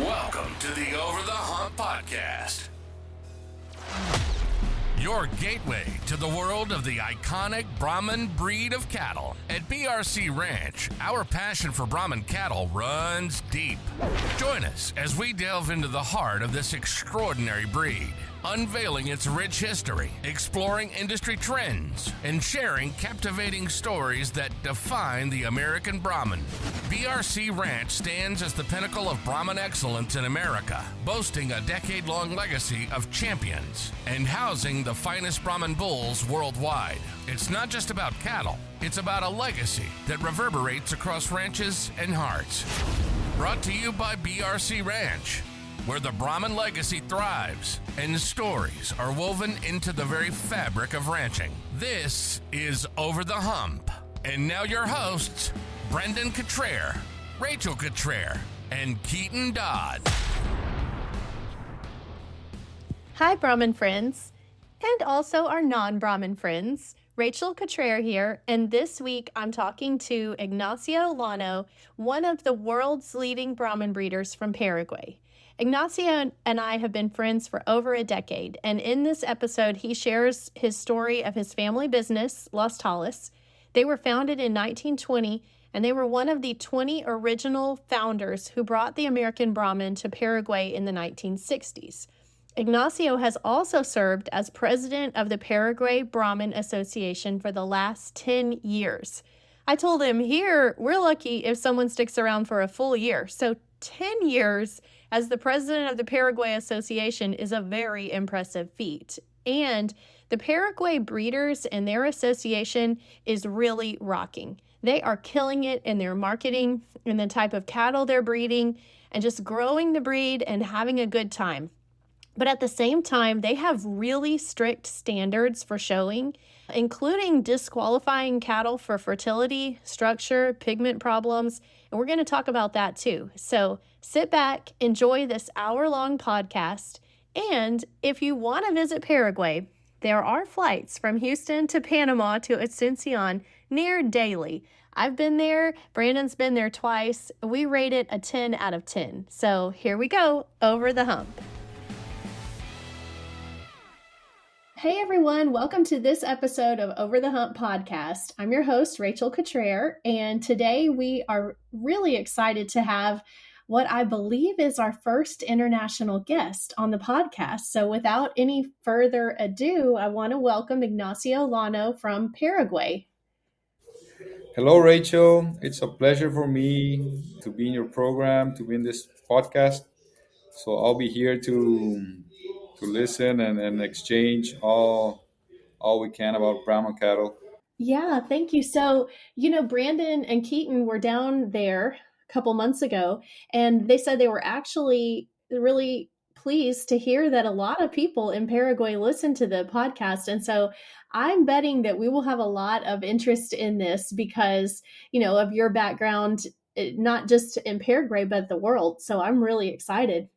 Welcome to the Over the Hump podcast. Your gateway to the world of the iconic Brahman breed of cattle. At BRC Ranch, our passion for Brahman cattle runs deep. Join us as we delve into the heart of this extraordinary breed, unveiling its rich history, exploring industry trends, and sharing captivating stories that define the American Brahman. BRC Ranch stands as the pinnacle of Brahman excellence in America, boasting a decade-long legacy of champions and housing the finest Brahman bulls worldwide. It's not just about cattle, it's about a legacy that reverberates across ranches and hearts. Brought to you by BRC Ranch, where the Brahman legacy thrives and stories are woven into the very fabric of ranching. This is Over the Hump. And now your hosts, Brendan Cottrell, Rachel Cottrell, and Keaton Dodd. Hi, Brahman friends, and also our non-Brahman friends. Rachel Cottrell here, and this week I'm talking to Ignacio Llano, one of the world's leading Brahman breeders from Paraguay. Ignacio and I have been friends for over a decade, and in this episode, he shares his story of his family business, Las Talas. They were founded in 1920, and they were one of the 20 original founders who brought the American Brahman to Paraguay in the 1960s. Ignacio has also served as president of the Paraguay Brahman Association for the last 10 years. I told him, here, we're lucky if someone sticks around for a full year. So 10 years as the president of the Paraguay Association is a very impressive feat. And the Paraguay breeders and their association is really rocking. They are killing it in their marketing, in the type of cattle they're breeding, and just growing the breed and having a good time. But at the same time, they have really strict standards for showing, including disqualifying cattle for fertility, structure, pigment problems, and we're going to talk about that too. So sit back, enjoy this hour-long podcast, and if you want to visit Paraguay, there are flights from Houston to Panama to Asuncion near daily. I've been there, Brandon's been there twice. We rate it a 10 out of 10. So here we go, Over the Hump. Hey everyone, welcome to this episode of Over the Hump podcast. I'm your host, Rachel Cottrell, and today we are really excited to have what I believe is our first international guest on the podcast. So without any further ado, I want to welcome Ignacio Llano from Paraguay. Hello, Rachel. It's a pleasure for me to be in your program, to be in this podcast. So I'll be here to listen and exchange all we can about Brahman cattle. Yeah, thank you. So, Brandon and Keaton were down there a couple months ago, and they said they were actually really pleased to hear that a lot of people in Paraguay listen to the podcast. And so I'm betting that we will have a lot of interest in this because, of your background, not just in Paraguay, but the world. So I'm really excited.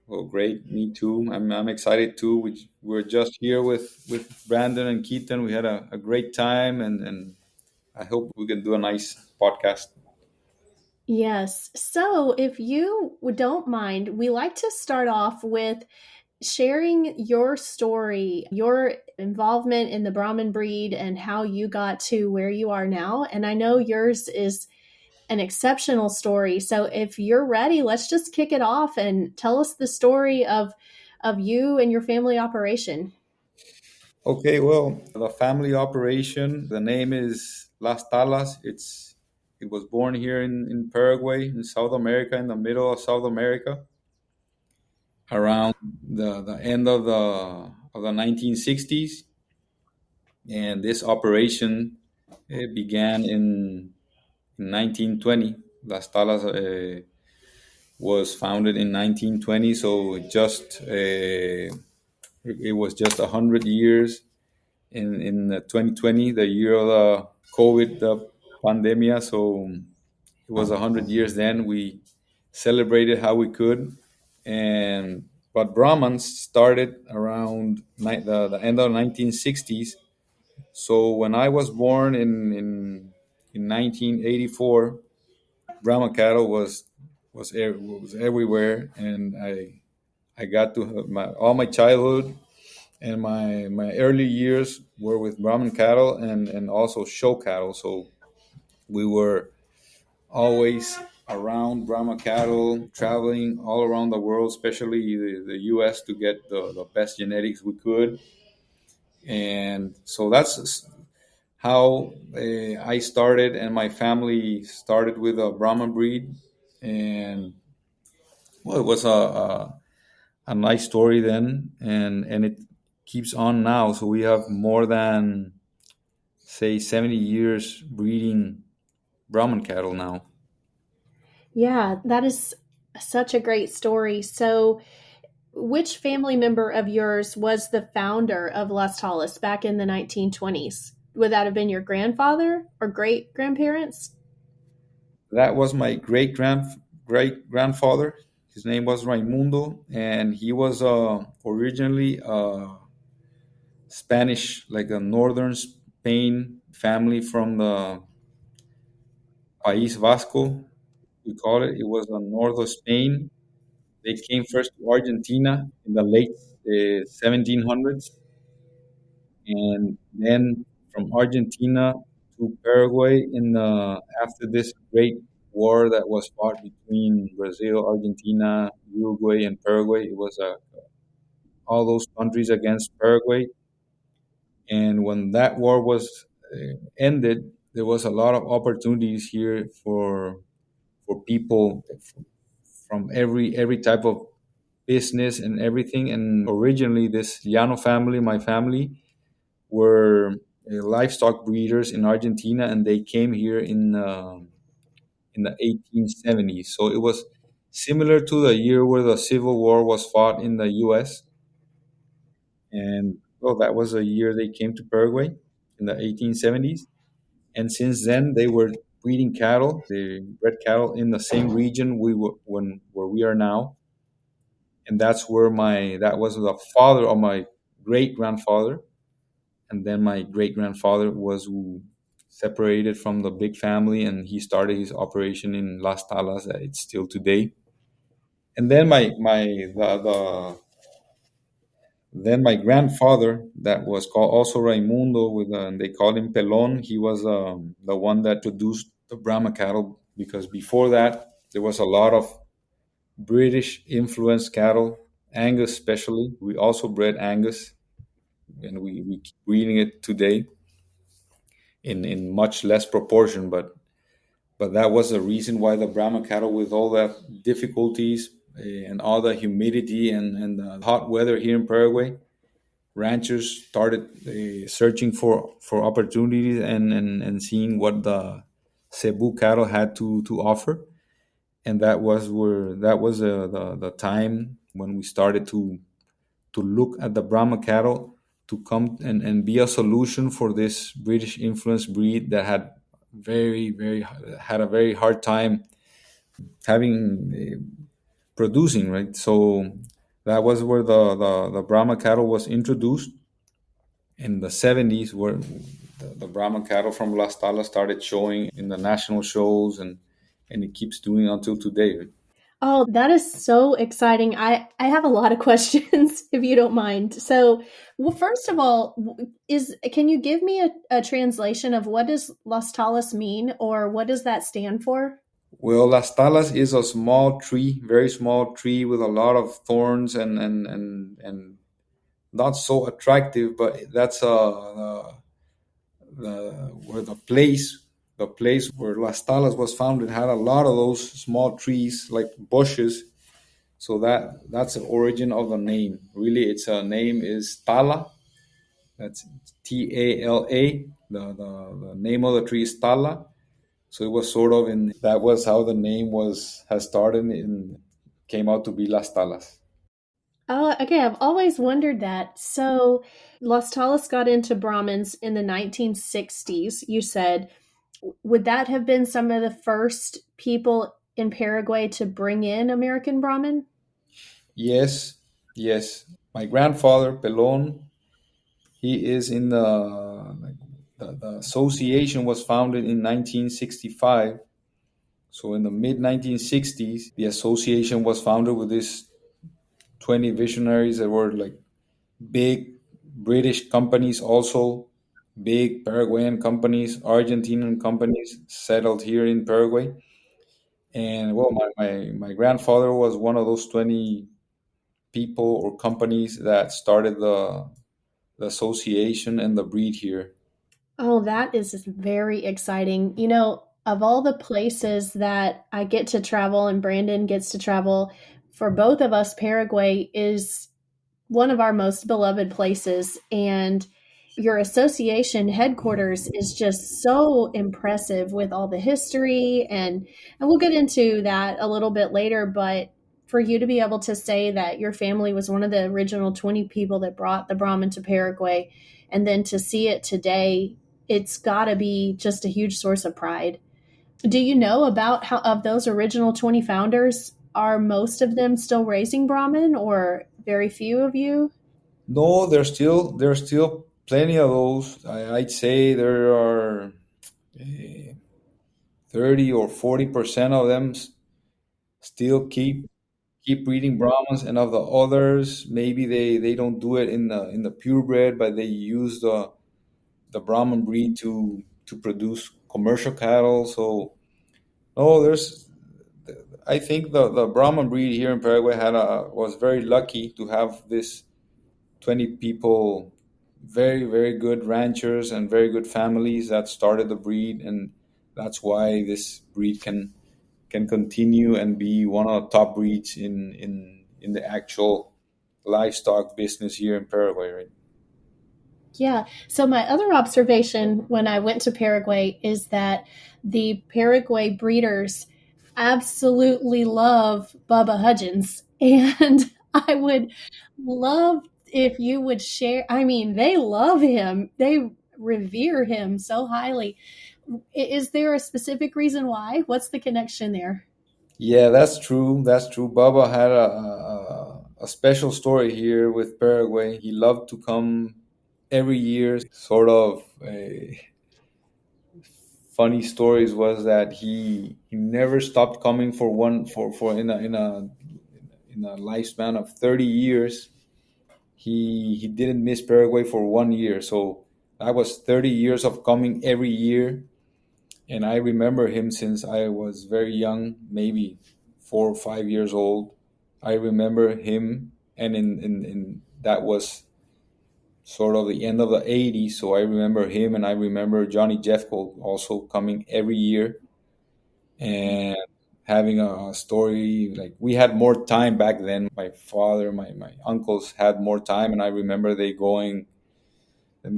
Well, great. Me too. I'm excited too. We're just here with Brandon and Keaton. We had a great time, and I hope we can do a nice podcast. Yes. So if you don't mind, we like to start off with sharing your story, your involvement in the Brahman breed and how you got to where you are now. And I know yours is an exceptional story. So if you're ready, let's just kick it off and tell us the story of you and your family operation. Okay, well, the family operation, the name is Las Talas. It was born here in Paraguay, in South America, in the middle of South America, around the end of the 1960s. And this operation began in 1920. Las Talas was founded in 1920, so it was just 100 years in 2020, the year of the COVID pandemia. So it was 100 years then. We celebrated how we could, but Brahmans started around the end of the 1960s. So when I was born in 1984, Brahman cattle was was everywhere, and I got to have all my childhood and my early years were with Brahman cattle and also show cattle. So we were always around Brahma cattle, traveling all around the world, especially the U.S. to get the best genetics we could. And so that's how I started, and my family started with a Brahma breed. And well, it was a nice story then, and it keeps on now. So we have more than say 70 years breeding Brahman cattle now. Yeah, that is such a great story. So, which family member of yours was the founder of Las Talas back in the 1920s? Would that have been your grandfather or great grandparents? That was my great grandfather. His name was Raimundo, and he was originally Spanish, like a northern Spain family from the País Vasco, we call it. It was the north of Spain. They came first to Argentina in the late 1700s, and then from Argentina to Paraguay in the after this great war that was fought between Brazil, Argentina, Uruguay, and Paraguay. It was all those countries against Paraguay, and when that war was ended, there was a lot of opportunities here for people from every type of business and everything. And originally, this Llano family, my family, were livestock breeders in Argentina, and they came here in the 1870s. So it was similar to the year where the Civil War was fought in the U.S. And well, that was a year they came to Paraguay in the 1870s. And since then, they were breeding cattle. They bred cattle in the same region we were when where we are now, and that's where my that was the father of my great grandfather, and then my great grandfather was who separated from the big family, and he started his operation in Las Talas. That it's still today. And then my grandfather, that was called also Raimundo, with they called him Pelon. He was the one that produced the Brahma cattle, because before that there was a lot of British influenced cattle, Angus especially. We also bred Angus, and we keep breeding it today in much less proportion. But that was the reason why the Brahma cattle, with all the difficulties and all the humidity and the hot weather here in Paraguay, ranchers started searching for opportunities and seeing what the Cebu cattle had to offer. And that was the time when we started to look at the Brahma cattle to come and be a solution for this British influenced breed that had had a very hard time having producing, right. So that was where the Brahma cattle was introduced in the 70s, where the Brahma cattle from Las Talas started showing in the national shows, and it keeps doing until today, right? Oh, that is so exciting. I have a lot of questions if you don't mind. So, well, first of all, is can you give me a translation of what does Las Talas mean or what does that stand for? Well, Las Talas is a small tree, very small tree with a lot of thorns and not so attractive, but that's where the place where Las Talas was founded had a lot of those small trees like bushes. So that's the origin of the name. Really, its name is Tala. That's Tala. The name of the tree is Tala. So it was sort of in that was how the name was has started and came out to be Las Talas. Oh, okay. I've always wondered that. So, Las Talas got into Brahmins in the 1960s, you said. Would that have been some of the first people in Paraguay to bring in American Brahman? Yes, yes. My grandfather Pelon, he is in the association was founded in 1965. So in the mid 1960s, the association was founded with these 20 visionaries that were like big British companies, also big Paraguayan companies, Argentinian companies settled here in Paraguay. And well, my grandfather was one of those 20 people or companies that started the association and the breed here. Oh, that is very exciting. Of all the places that I get to travel and Brandon gets to travel, for both of us, Paraguay is one of our most beloved places. And your association headquarters is just so impressive with all the history. And we'll get into that a little bit later. But for you to be able to say that your family was one of the original 20 people that brought the Brahmin to Paraguay, and then to see it today, it's got to be just a huge source of pride. Do you know about how of those original 20 founders, are most of them still raising Brahmin or very few of you? No, there's still plenty of those. I'd say there are 30 or 40% of them still keep breeding Brahmins, and of the others, maybe they don't do it in the purebred, but they use the Brahman breed to produce commercial cattle. So no, I think the Brahman breed here in Paraguay was very lucky to have this 20 people, very, very good ranchers and very good families that started the breed. And that's why this breed can continue and be one of the top breeds in the actual livestock business here in Paraguay, right? Yeah. So my other observation when I went to Paraguay is that the Paraguay breeders absolutely love Bubba Hudgens. And I would love if you would share. I mean, they love him. They revere him so highly. Is there a specific reason why? What's the connection there? Yeah, that's true. That's true. Baba had a special story here with Paraguay. He loved to come every year. Sort of funny stories was that he never stopped coming for one for in a lifespan of 30 years. He didn't miss Paraguay for 1 year. So that was 30 years of coming every year. And I remember him since I was very young, maybe 4 or 5 years old. I remember him, and in that was sort of the end of the 80s. So I remember him, and I remember Johnny Jeffco also coming every year and having a story. Like, we had more time back then. My father, my uncles had more time, and I remember them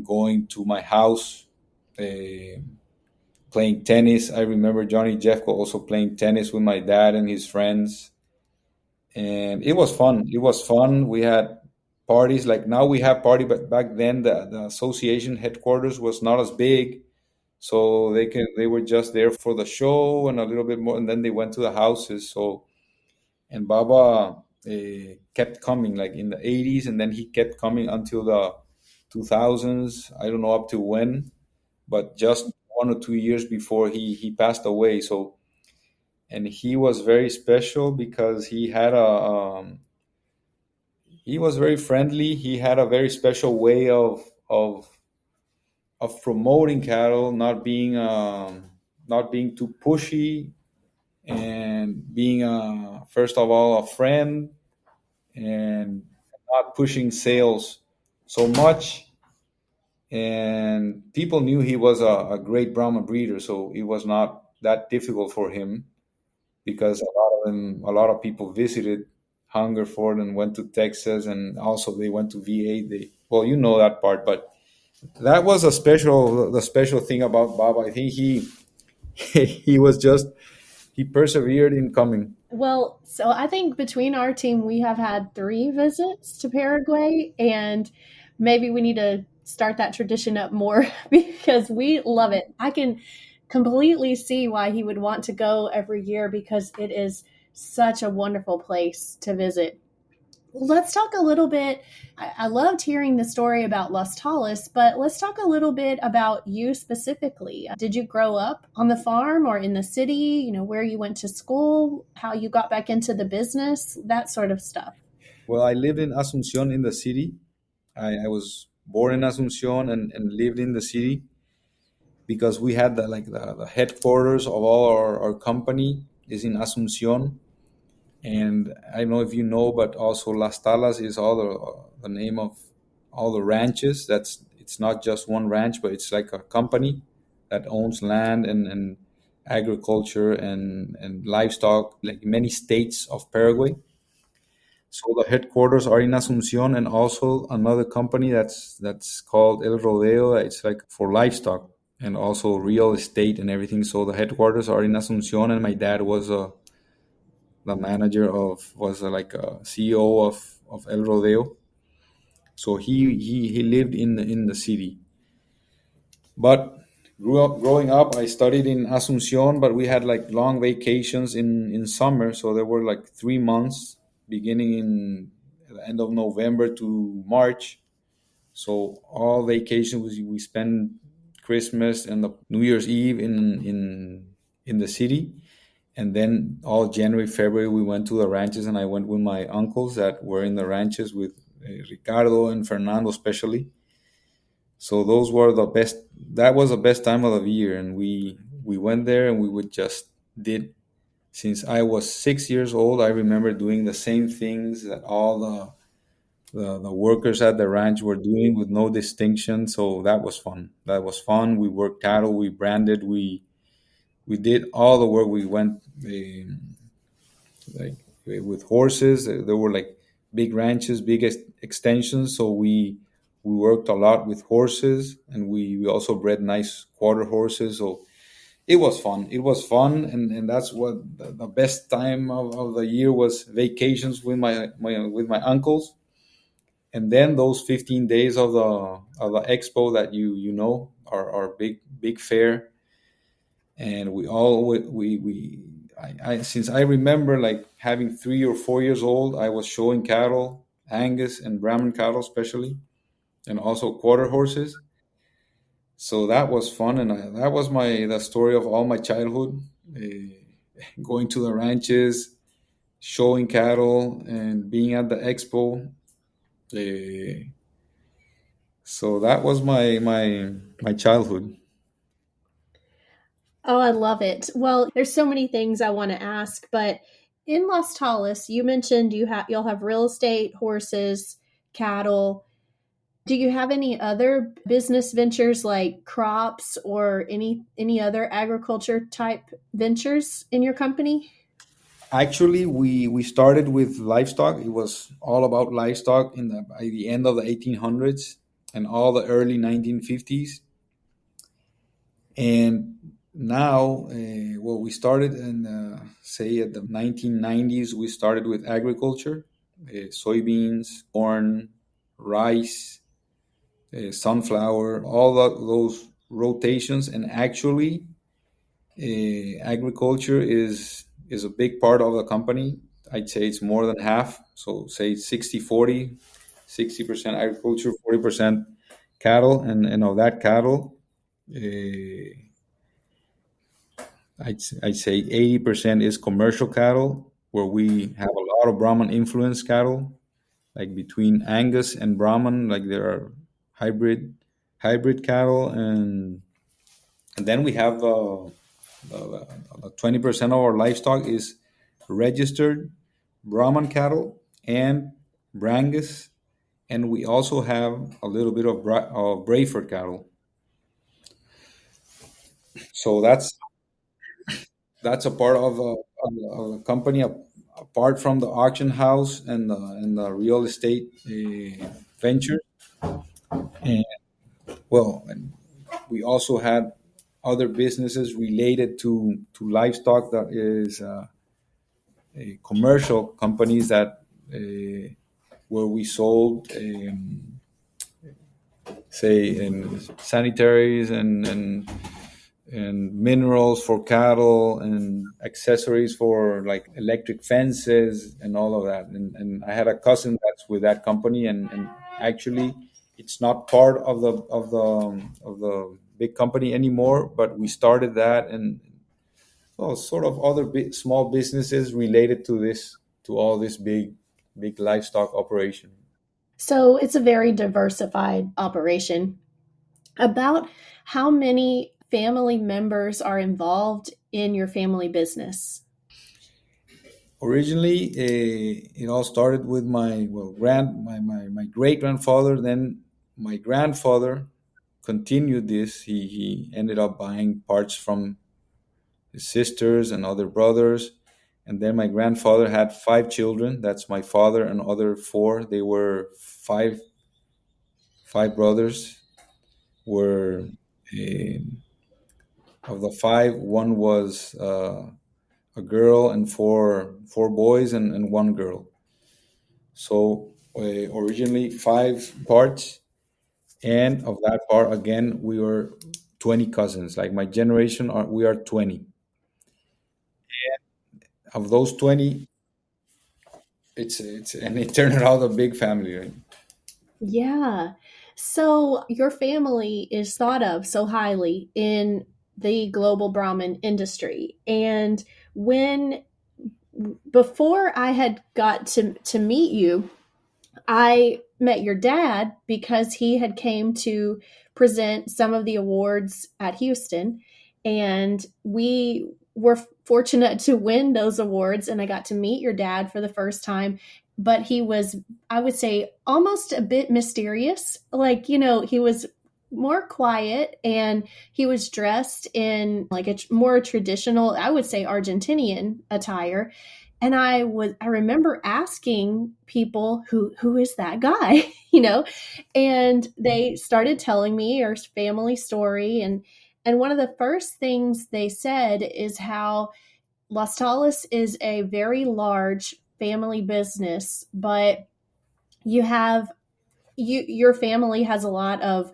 going to my house. Uh, Playing tennis. I remember Johnny Jeffco also playing tennis with my dad and his friends, and it was fun. It was fun. We had parties like now we have party, but back then the association headquarters was not as big, so they were just there for the show and a little bit more, and then they went to the houses. So and Baba kept coming like in the 80s, and then he kept coming until the 2000s. I don't know up to when, but just 1 or 2 years before he passed away. So, and he was very special because he was very friendly. He had a very special way of promoting cattle, not being too pushy, and being first of all a friend, and not pushing sales so much. And people knew he was a great Brahma breeder, so it was not that difficult for him, because a lot of people visited Hungerford and went to Texas, and also they went to VA. Well, you know that part, but that was the special thing about Baba. I think he was just he persevered in coming. Well, so I think between our team, we have had 3 visits to Paraguay, and maybe we need to start that tradition up more because we love it. I can completely see why he would want to go every year because it is such a wonderful place to visit. Let's talk a little bit. I loved hearing the story about Las Talas, but let's talk a little bit about you specifically. Did you grow up on the farm or in the city? Where you went to school, how you got back into the business, that sort of stuff. Well, I lived in Asuncion in the city. I was born in Asuncion and lived in the city because we had the headquarters of all our company is in Asuncion. And I don't know if you know, but also Las Talas is all the name of all the ranches. It's not just one ranch, but it's like a company that owns land and agriculture and livestock, like many states of Paraguay. So the headquarters are in Asuncion, and also another company that's called El Rodeo. It's like for livestock and also real estate and everything. So the headquarters are in Asuncion, and my dad was the manager of was like a CEO of El Rodeo. So he lived in the city, but growing up, I studied in Asuncion, but we had like long vacations in summer. So there were like 3 months beginning in the end of November to March. So all vacation was we spend Christmas and the New Year's Eve in the city, and then all January, February we went to the ranches, and I went with my uncles that were in the ranches with Ricardo and Fernando especially. So those were the best. That was the best time of the year, and we went there and we would just did since I was 6 years old. I remember doing the same things that all the workers at the ranch were doing with no distinction. So that was fun. That was fun. We worked cattle, we branded, we did all the work. We went like with horses. There were like big ranches, big extensions. So we worked a lot with horses, and we also bred nice quarter horses. So it was fun. It was fun, and that's what the best time of the year was vacations with my uncles, and then those 15 days of the expo that you know our big fair. And we all we I since I remember like having 3 or 4 years old, I was showing cattle, Angus and Brahman cattle especially, and also quarter horses. So that was fun, and that was my the story of all my childhood, going to the ranches, showing cattle, and being at the expo. Uh, so that was my childhood. Oh, I love it. Well, there's so many things I want to ask, but in Las Talas, you mentioned you'll have real estate, horses, cattle. Do you have any other business ventures like crops or any other agriculture type ventures in your company? Actually, we started with livestock. It was all about livestock by the end of the 1800s and all the early 1950s. And now, well, we started in say at the 1990s. We started with agriculture, soybeans, corn, rice, sunflower, those rotations. And actually, agriculture is a big part of the company. I'd say it's more than half. So say 60-40, 60% agriculture, 40% cattle, and of that cattle, uh, I'd say 80% is commercial cattle, where we have a lot of Brahman influence cattle, like between Angus and Brahman, like there are hybrid hybrid cattle, and then we have the 20% of our livestock is registered Brahman cattle and Brangus, and we also have a little bit of Brayford cattle. So that's a part of the company, apart from the auction house and the real estate venture. And well, and we also had other businesses related to livestock that is commercial companies that where we sold say in sanitaries and and minerals for cattle and accessories for like electric fences and all of that. And I had a cousin that's with that company, and actually it's not part of the big company anymore, but we started that, and well, sort of other small businesses related to this, to all this big livestock operation. So it's a very diversified operation. About how many family members are involved in your family business? Originally, it all started with my well my great grandfather. Then my grandfather continued this. He ended up buying parts from his sisters and other brothers, and then my grandfather had five children. That's my father and other four. They were five brothers. Were of the five, one was a girl, and four boys, and one girl. So originally five parts, and of that part again we were 20 cousins. Like my generation, we are 20. Of those 20, it's and it turned out a big family, right? Yeah. So your family is thought of so highly in the global Brahmin industry. And when before I had got to meet you, I met your dad because he had came to present some of the awards at Houston, and we were fortunate to win those awards, and I got to meet your dad for the first time. But he was, I would say, almost a bit mysterious. Like, he was more quiet, and he was dressed in like a more traditional, I would say, Argentinian attire. And I remember asking people, who is that guy? And they started telling me your family story. And one of the first things they said is how Las Talas is a very large family business, but you have your family has a lot of,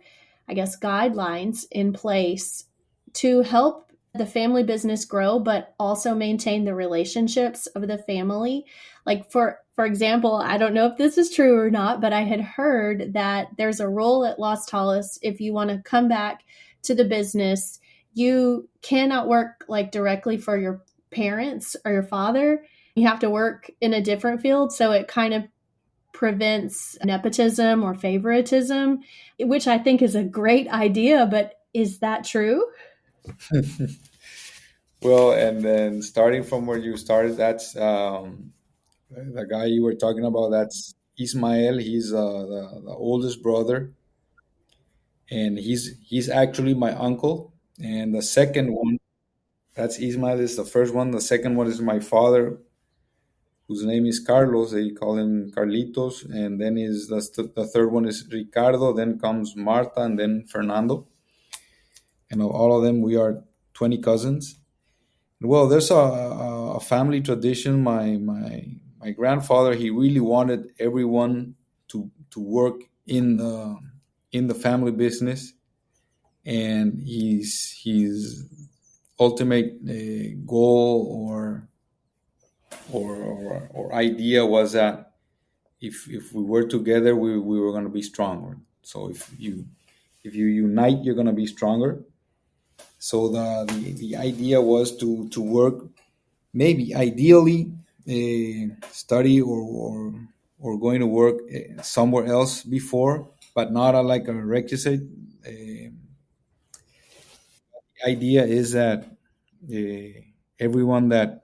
I guess, guidelines in place to help the family business grow, but also maintain the relationships of the family. Like for example, I don't know if this is true or not, but I had heard that there's a rule at Las Talas. If you want to come back to the business, you cannot work like directly for your parents or your father. You have to work in a different field. So it kind of prevents nepotism or favoritism, which I think is a great idea. But is that true? Well, and then starting from where you started, that's the guy you were talking about. That's Ismael. He's the oldest brother, and he's actually my uncle. And the second one, that's Ismael, is the first one. The second one is my father, whose name is Carlos. They call him Carlitos. And then the third one is Ricardo. Then comes Marta, and then Fernando. And of all of them, we are 20 cousins. Well, there's a family tradition. My grandfather, he really wanted everyone to work in the family business, and his ultimate goal or idea was that if we were together, we were going to be stronger. So if you unite, you're going to be stronger. So the idea was to work, maybe ideally study or going to work somewhere else before, but not like a requisite. The idea is that everyone that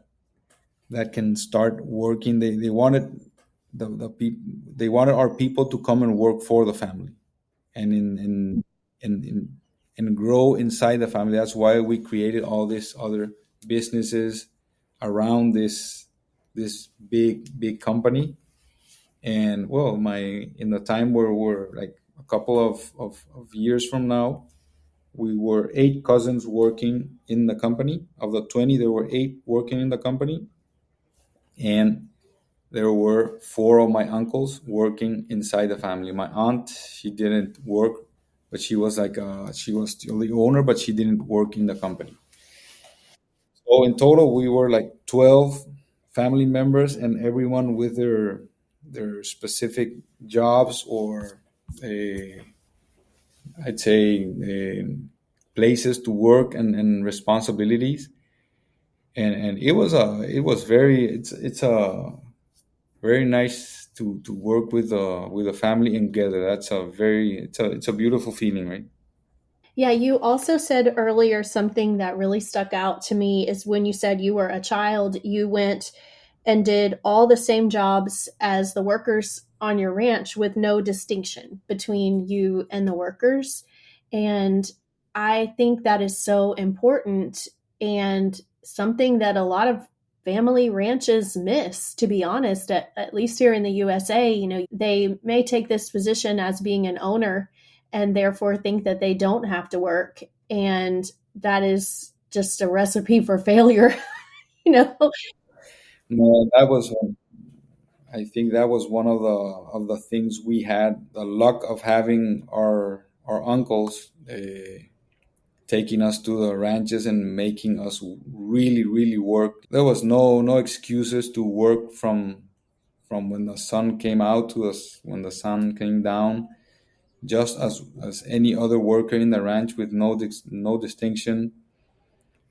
can start working, they wanted the people, they wanted our people to come and work for the family, and and grow inside the family. That's why we created all these other businesses around this big company. And well, my in the time where we're like a couple of years from now, we were eight cousins working in the company. Of the 20, there were eight working in the company, and there were four of my uncles working inside the family. My aunt, she didn't work but she was like she was still the owner, but she didn't work in the company. So in total, we were like 12 family members, and everyone with their specific jobs or uh, I'd say places to work and responsibilities. And it was very it's a very nice to work with a family and together. That's a very it's a beautiful feeling, right? Yeah, you also said earlier something that really stuck out to me is when you said you were a child, you went and did all the same jobs as the workers on your ranch with no distinction between you and the workers. And I think that is so important and something that a lot of family ranches miss, to be honest, at least here in the USA. They may take this position as being an owner and therefore think that they don't have to work. And that is just a recipe for failure, you know? No, that was I think that was one of the things we had the luck of having our uncles taking us to the ranches and making us really work. There was no excuses to work from when the sun came out to us when the sun came down, just as any other worker in the ranch with no distinction.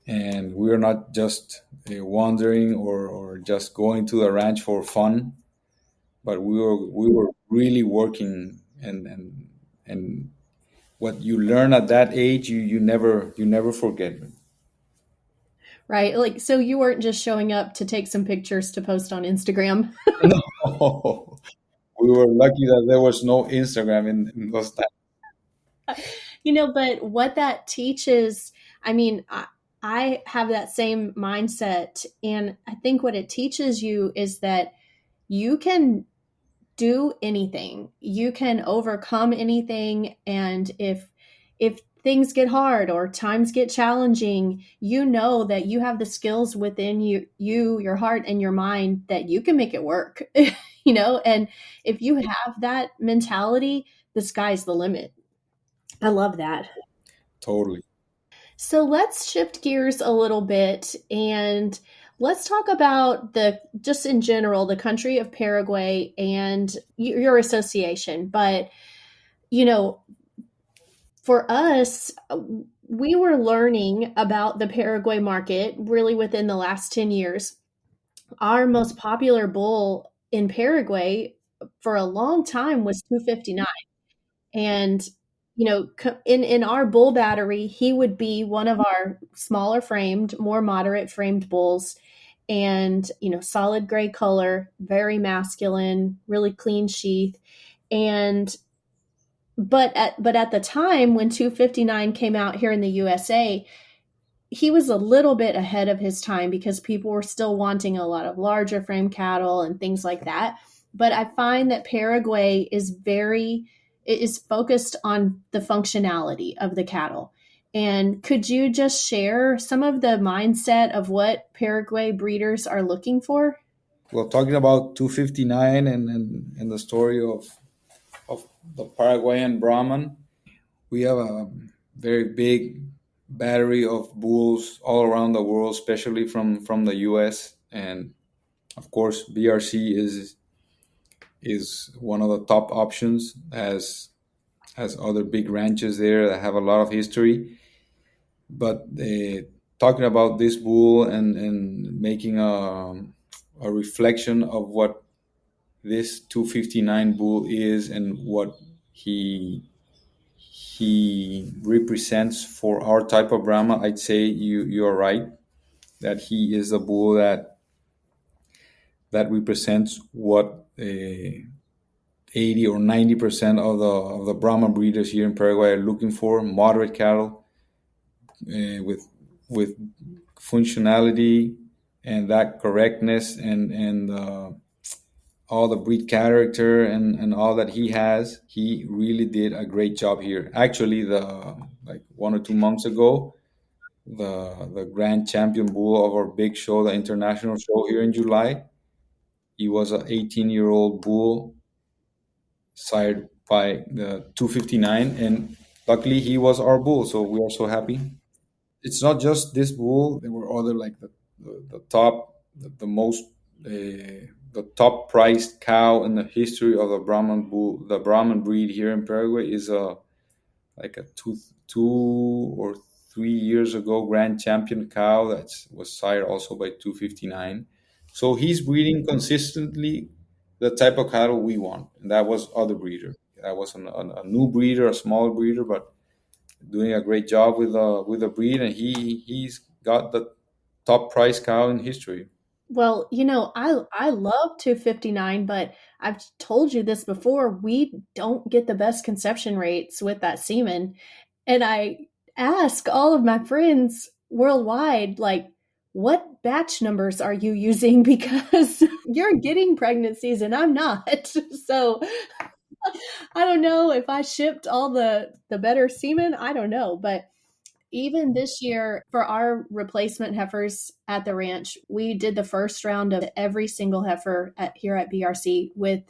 And we were not just wandering or just going to the ranch for fun, but we were really working. And what you learn at that age, you never forget. Right? Like, so you weren't just showing up to take some pictures to post on Instagram. No, we were lucky that there was no Instagram in those times. But what that teaches, I mean, I have that same mindset. And I think what it teaches you is that you can do anything. You can overcome anything. And if things get hard or times get challenging, you know that you have the skills within your heart and your mind that you can make it work. And if you have that mentality, the sky's the limit. I love that. Totally. So let's shift gears a little bit and let's talk about just in general, the country of Paraguay and your association. But, you know, for us, we were learning about the Paraguay market really within the last 10 years. Our most popular bull in Paraguay for a long time was 259. And in our bull battery, he would be one of our smaller framed, more moderate framed bulls, and solid gray color, very masculine, really clean sheath. And but at the time when 259 came out here in the USA, he was a little bit ahead of his time because people were still wanting a lot of larger frame cattle and things like that. But I find that Paraguay is focused on the functionality of the cattle. And could you just share some of the mindset of what Paraguay breeders are looking for? Well, talking about 259 and the story of the Paraguayan Brahman, we have a very big battery of bulls all around the world, especially from the US. And of course, BRC is one of the top options, as other big ranches there that have a lot of history. But talking about this bull and making a reflection of what this 259 bull is and what he represents for our type of Brahma, I'd say you're right that he is a bull that represents what 80 or 90% of the Brahma breeders here in Paraguay are looking for: moderate cattle with functionality and that correctness and all the breed character and all that he has. He really did a great job here. Actually, the like 1 or 2 months ago, the grand champion bull of our big show, the international show here in July, he was an 18-year-old bull sired by the 259, and Luckily, he was our bull, so we are so happy. It's not just this bull. There were other like the top, the most, the top priced cow in the history of the Brahman bull. The Brahman breed here in Paraguay is a like a 2 or 3 years ago grand champion cow that was sired also by 259. So he's breeding consistently the type of cattle we want, and that was other breeder. That was a new breeder, a small breeder, but doing a great job with the breed, and he's got the top price cow in history. Well, I love 259, but I've told you this before, we don't get the best conception rates with that semen. And I ask all of my friends worldwide, like, what batch numbers are you using? Because you're getting pregnancies and I'm not. So I don't know if I shipped all the better semen. I don't know, but even this year for our replacement heifers at the ranch, we did the first round of every single heifer here at BRC with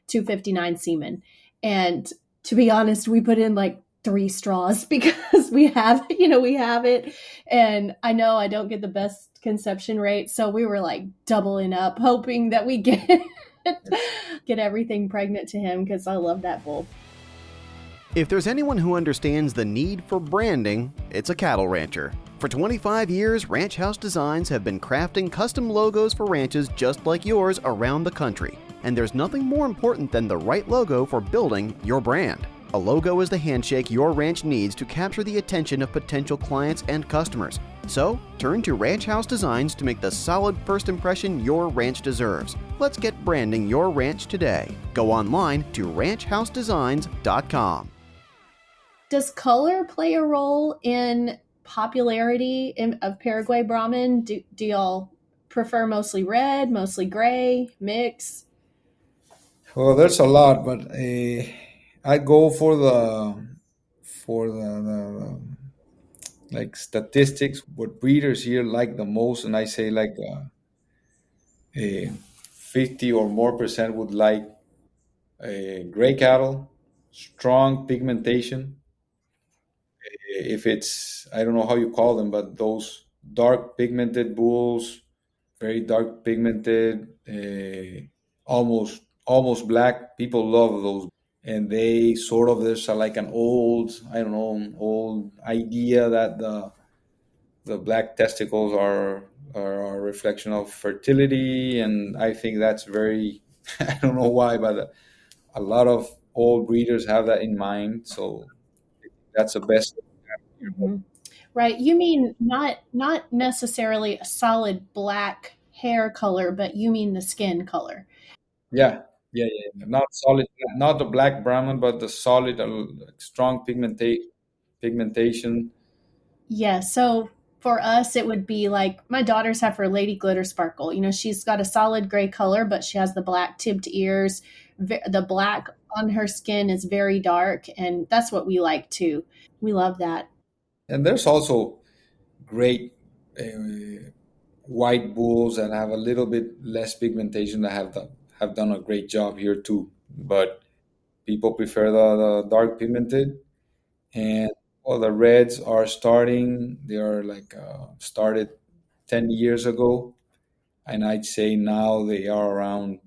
259 semen. And to be honest, we put in like 3 straws because we have it. And I know I don't get the best conception rate. So we were like doubling up, hoping that we get everything pregnant to him because I love that bull. If there's anyone who understands the need for branding, it's a cattle rancher. For 25 years, Ranch House Designs have been crafting custom logos for ranches just like yours around the country. And there's nothing more important than the right logo for building your brand. A logo is the handshake your ranch needs to capture the attention of potential clients and customers. So, turn to Ranch House Designs to make the solid first impression your ranch deserves. Let's get branding your ranch today. Go online to ranchhousedesigns.com. Does color play a role in popularity of Paraguay Brahman? Do y'all prefer mostly red, mostly gray, mix? Well, there's a lot, but I go for the like statistics. What breeders here like the most, and I say like 50 or more percent would like gray cattle, strong pigmentation. If it's, I don't know how you call them, but those dark pigmented bulls, very dark pigmented, almost black. People love those, and they sort of, there's like an old, I don't know, an old idea that the black testicles are a reflection of fertility, and I think that's very I don't know why, but a lot of old breeders have that in mind. So that's the best. Mm-hmm. Right. You mean not necessarily a solid black hair color, but you mean the skin color. Yeah, yeah. Not solid, not the black Brahman, but the solid, strong pigmentation. Yeah. So for us, it would be like my daughters have her Lady Glitter Sparkle. She's got a solid gray color, but she has the black tipped ears. The black on her skin is very dark, and that's what we like too. We love that. And there's also great white bulls that have a little bit less pigmentation that have done a great job here too. But people prefer the dark pigmented, and all the reds are starting. They are like started 10 years ago, and I'd say now they are around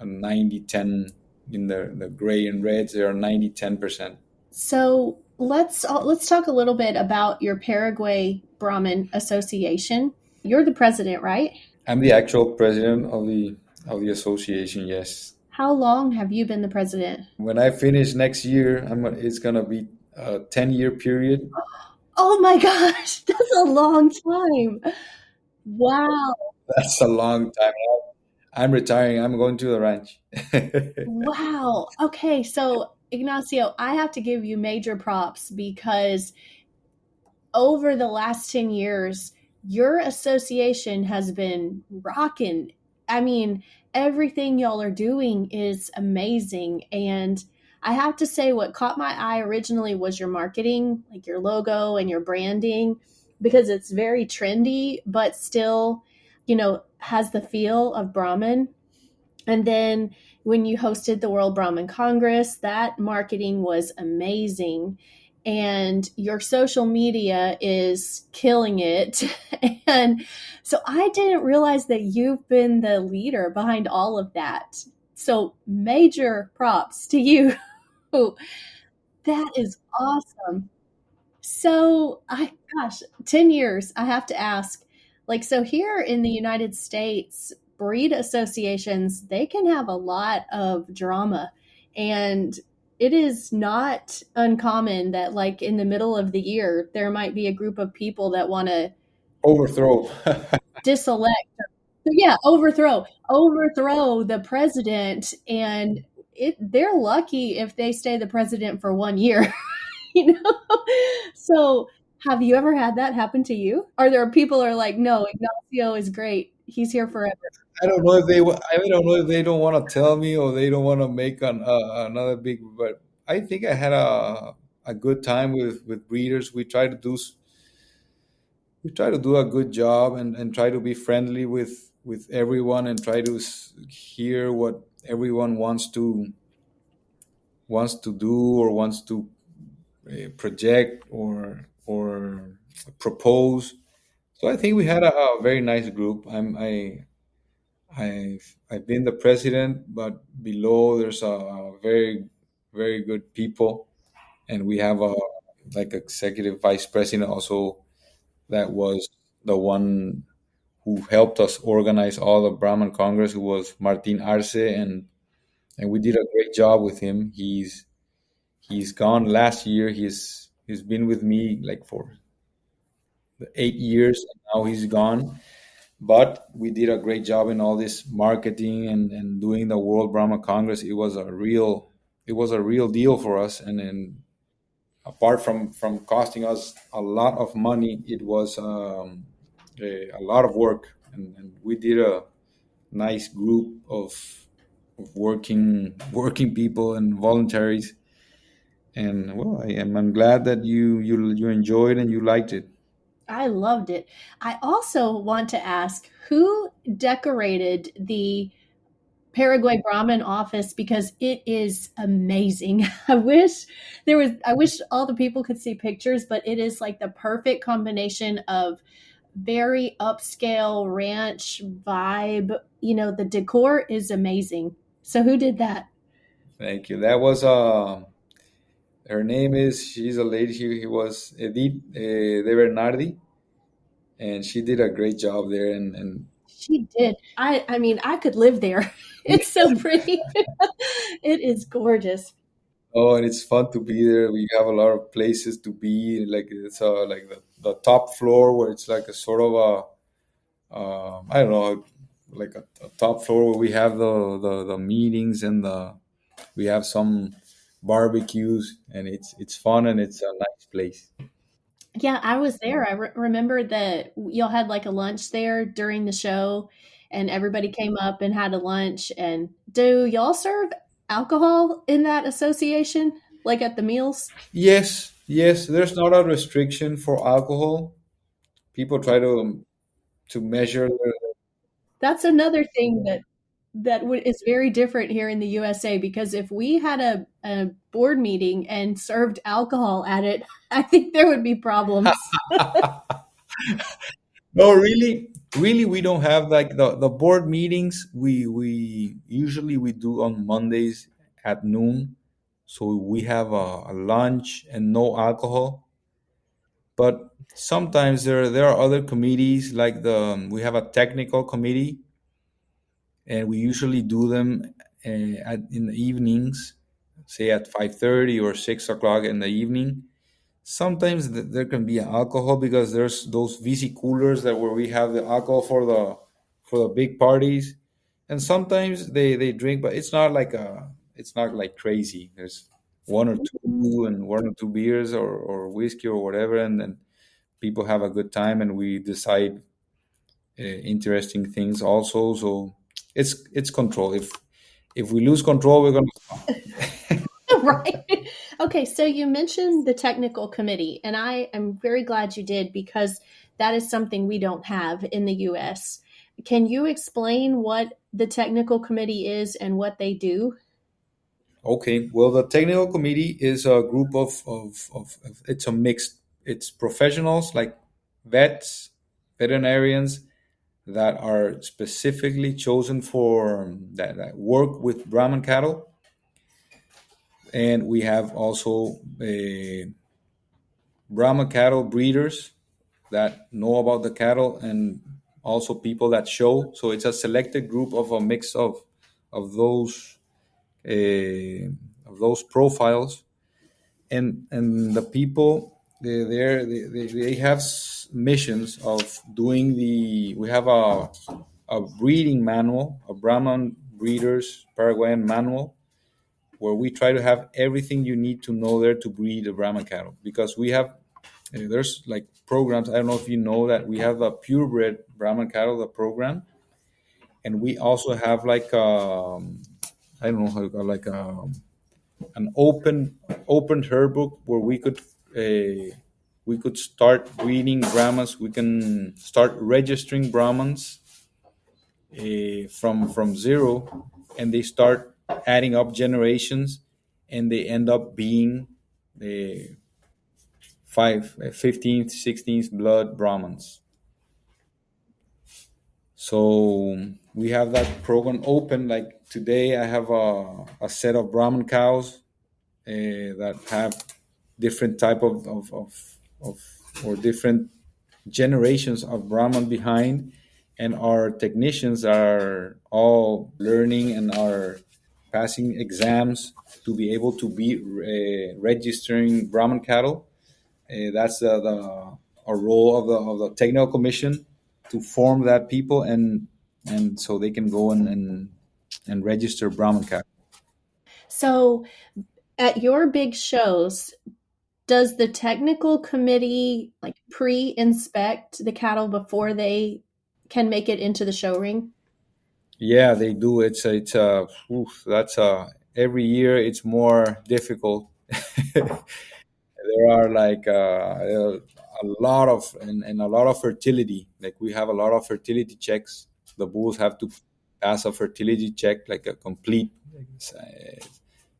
a 90-10 in the gray and reds. They are 90-10%. So let's talk a little bit about your Paraguay Brahman Association. You're the president, right? I'm the actual president of the association. Yes. How long have you been the president? When I finish next year, it's gonna be a 10-year period. Oh my gosh, that's a long time. Wow. That's a long time. I'm retiring. I'm going to the ranch. Wow. Okay, so Ignacio, I have to give you major props because over the last 10 years, your association has been rocking. I mean, everything y'all are doing is amazing. And I have to say, what caught my eye originally was your marketing, like your logo and your branding, because it's very trendy, but still, has the feel of Brahman. And then when you hosted the World Brahman Congress, that marketing was amazing. and your social media is killing it. And so I didn't realize that you've been the leader behind all of that. So major props to you. That is awesome. So, gosh, 10 years, I have to ask. Like, so here in the United States, breed associations, they can have a lot of drama. And it is not uncommon that, like, in the middle of the year, there might be a group of people that want to Overthrow. diselect, overthrow the president. And they're lucky if they stay the president for 1 year. you know? So have you ever had that happen to you? Are there people who are like, no, Ignacio is great. He's here forever. I don't know if I don't know if they don't want to tell me or they don't want to make another big. But I think I had a good time with breeders. We try to do a good job and try to be friendly with everyone and try to hear what everyone wants to do or wants to project or propose. So I think we had a very nice group. I've been the president, but below there's a very good people, and we have a like executive vice president also that was the one who helped us organize all the Brahman Congress, who was Martin Arce, and we did a great job with him. He's gone last year. He's been with me like for 8 years, and now he's gone. But we did a great job in all this marketing and doing the World Brahma Congress. It was a real deal for us, and apart from costing us a lot of money, it was a lot of work, and we did a nice group of working people and voluntaries. And well, I'm glad that you enjoyed and you liked it. I loved it. I also want to ask who decorated the Paraguay Brahman office because it is amazing. I wish all the people could see pictures, but it is like the perfect combination of very upscale ranch vibe. The decor is amazing. So who did that? Thank you. That was her name is she's a lady. He was Edith De Bernardi, and she did a great job there. And She did. I mean, I could live there. It's so pretty. It is gorgeous. oh, and it's fun to be there. We have a lot of places to be. Like it's like the top floor where it's like a sort of I don't know, like a top floor where we have the meetings and we have some barbecues, and it's fun and it's a nice place. Yeah, I was there. I remember that y'all had like a lunch there during the show, and everybody came up and had a lunch. And do y'all serve alcohol in that association, like at the meals? Yes, yes. There's not a restriction for alcohol. People try to measure. That's another thing that is very different here in the USA because if we had a board meeting and served alcohol at it, I think there would be problems. No, really, really, we don't have like the board meetings. We usually we do on Mondays at noon. So we have a lunch and no alcohol. But sometimes there are other committees like we have a technical committee, and we usually do them in the evenings, say at 5:30 or 6 o'clock in the evening. Sometimes there can be alcohol because there's those VC coolers that where we have the alcohol for the big parties, and sometimes they drink, but it's not like crazy. There's one or two beers or whiskey or whatever, and then people have a good time, and we decide interesting things also. So it's control. If we lose control, we're gonna stop. Right. Okay, so you mentioned the technical committee, and I am very glad you did because that is something we don't have in the US. Can you explain what the technical committee is and what they do? Okay, well, the technical committee is a group it's a mixed, it's professionals like vets, veterinarians that are specifically chosen for that work with Brahman cattle. And we have also Brahma cattle breeders that know about the cattle, and also people that show. So it's a selected group of a mix of those profiles, and the people they have missions of doing the. We have a breeding manual, a Brahman breeders Paraguayan manual, where we try to have everything you need to know there to breed a Brahman cattle, because we have there's like programs. I don't know if you know that we have a purebred Brahman cattle, the program, and we also have like I don't know how, like an open herd book where we could start breeding Brahmans. We can start registering Brahmans from zero, and they start adding up generations, and they end up being uh, 15th, 16th blood Brahmans. So we have that program open. Like today, I have a set of Brahman cows that have different type of or different generations of Brahman behind, and our technicians are all learning and are passing exams to be able to be registering Brahman cattle. That's the a role of the technical commission, to form that people, and so they can go and register Brahman cattle. So, at your big shows, does the technical committee like pre-inspect the cattle before they can make it into the show ring? Yeah, they do. That's every year it's more difficult. There are like a lot of and a lot of fertility. Like we have a lot of fertility checks. The bulls have to pass a fertility check, like a complete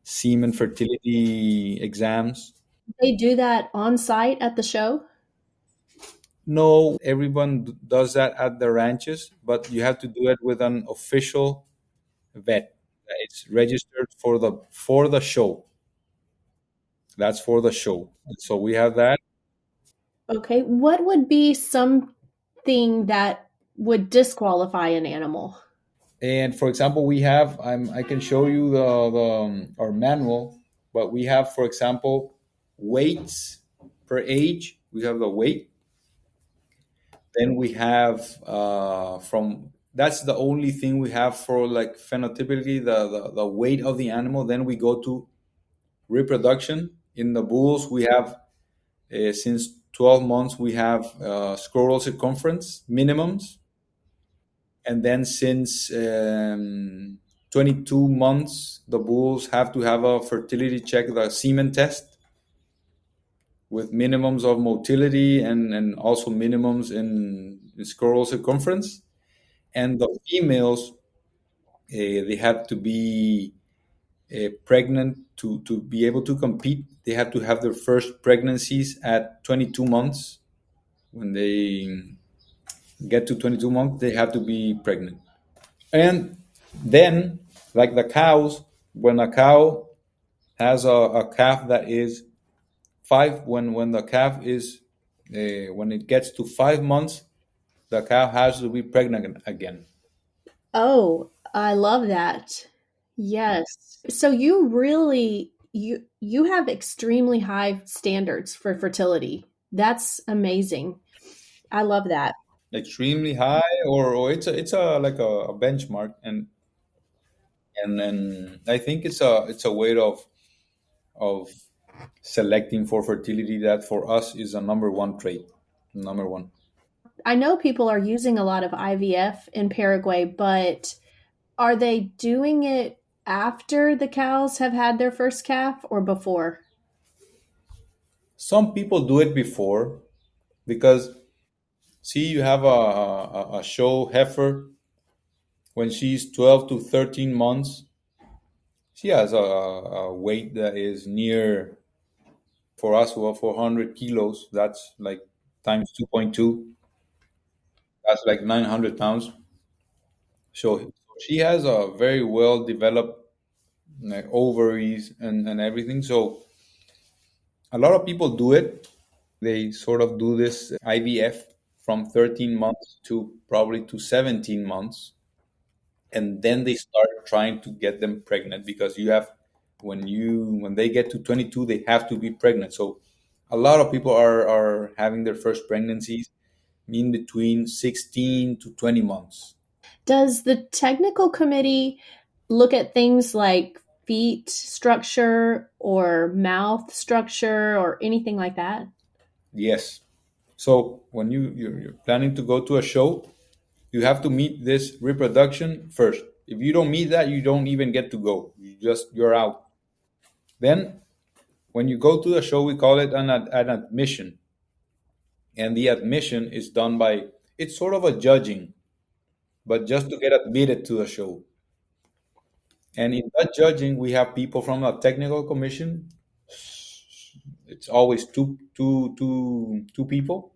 semen fertility exams. They do that on site at the show? No, everyone does that at the ranches, but you have to do it with an official vet. It's registered for the show. That's for the show. So we have that. Okay. What would be something that would disqualify an animal? And for example, we have I can show you our manual, but we have, for example, weights per age. We have the weight. Then we have from that's the only thing we have for like phenotypically the weight of the animal. Then we go to reproduction. In the bulls, we have since 12 months we have scrotal circumference minimums, and then since 22 months the bulls have to have a fertility check, the semen test, with minimums of motility and also minimums in scrotal circumference. And the females, they have to be pregnant to be able to compete. They have to have their first pregnancies at 22 months. When they get to 22 months, they have to be pregnant. And then, like the cows, when a cow has a calf that is when the calf is when it gets to 5 months, the cow has to be pregnant again. Oh, I love that. Yes. So you really you have extremely high standards for fertility. That's amazing. I love that. Extremely high, or it's a like a benchmark, and I think it's a way of selecting for fertility that for us is a number one trait. Number one. I know people are using a lot of IVF in Paraguay, but are they doing it after the cows have had their first calf or before? Some people do it before, because see, you have a show heifer when she's 12 to 13 months. She has a weight that is near, for us, well, 400 kilos. That's like times 2.2. That's like 900 pounds. So she has a very well developed like ovaries and everything. So a lot of people do it. They sort of do this IVF from 13 months to probably to 17 months. And then they start trying to get them pregnant because you have, when they get to 22, they have to be pregnant. So a lot of people are having their first pregnancies in between 16 to 20 months. Does the technical committee look at things like feet structure or mouth structure or anything like that? Yes. So when you're planning to go to a show, you have to meet this reproduction first. If you don't meet that, you don't even get to go. You're out. Then when you go to the show, we call it an admission. And the admission is done by, it's sort of a judging, but just to get admitted to the show. And in that judging, we have people from a technical commission. It's always two people,